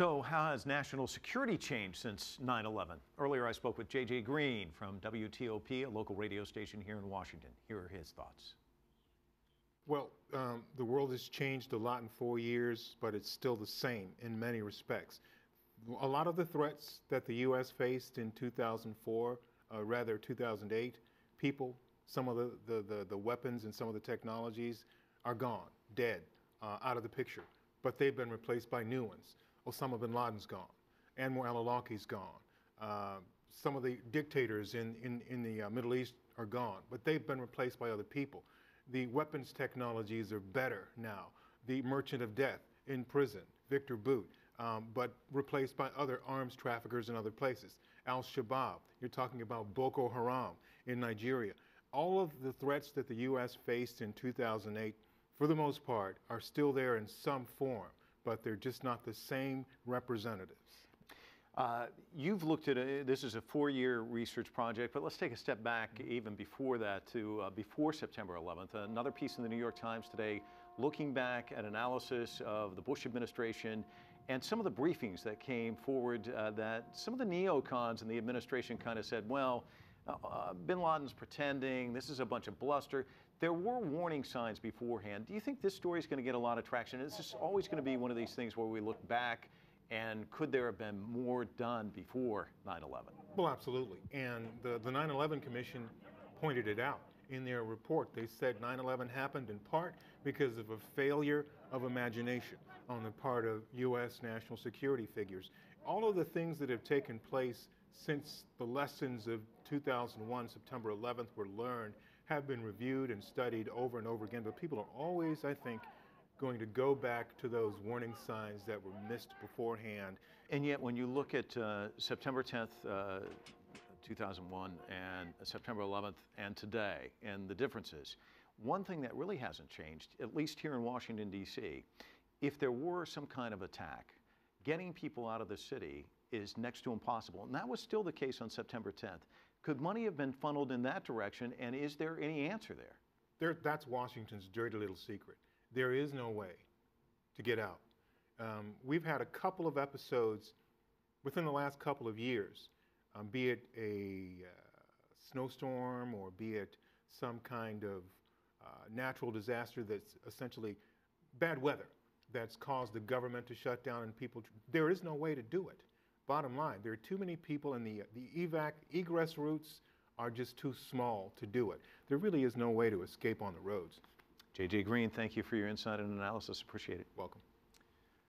So how has national security changed since 9/11? Earlier I spoke with J.J. Green from WTOP, a local radio station here in Washington. Here are his thoughts. Well, the world has changed a lot in 4 years, but it's still the same in many respects. A lot of the threats that the U.S. faced in 2004, rather 2008, some of the weapons and some of the technologies are gone, dead, out of the picture. But they've been replaced by new ones. Osama bin Laden's gone. Anwar al-Awlaki's gone. Some of the dictators in the Middle East are gone, but they've been replaced by other people. The weapons technologies are better now. The merchant of death in prison, Victor Boot, but replaced by other arms traffickers in other places. Al-Shabaab, you're talking about Boko Haram in Nigeria. All of the threats that the U.S. faced in 2008, for the most part, are still there in some form, but they're just not the same representatives. You've looked at this is a 4-year research project, but let's take a step back even before that to before September 11th. Another piece in the New York Times today looking back at analysis of the Bush administration and some of the briefings that came forward that some of the neocons in the administration kind of said, well, bin Laden's pretending, this is a bunch of bluster. There were warning signs beforehand. Do you think this story is going to get a lot of traction? Is this always going to be one of these things where we look back and could there have been more done before 9/11? Well, absolutely. And the 9/11 Commission pointed it out in their report. They said 9/11 happened in part because of a failure of imagination on the part of U.S. national security figures. All of the things that have taken place since the lessons of 2001, September 11th, were learned have been reviewed and studied over and over again. But people are always, I think, going to go back to those warning signs that were missed beforehand. And yet when you look at September 10th, 2001 and September 11th and today and the differences, one thing that really hasn't changed, at least here in Washington, D.C., if there were some kind of attack, getting people out of the city is next to impossible. And that was still the case on September 10th. Could money have been funneled in that direction, and is there any answer there? That's Washington's dirty little secret. There is no way to get out. We've had a couple of episodes within the last couple of years, be it a snowstorm or be it some kind of natural disaster that's essentially bad weather that's caused the government to shut down and people. There is no way to do it. Bottom line, there are too many people and the egress routes are just too small to do it. There really is no way to escape on the roads. J.J. Green, thank you for your insight and analysis. Appreciate it. Welcome.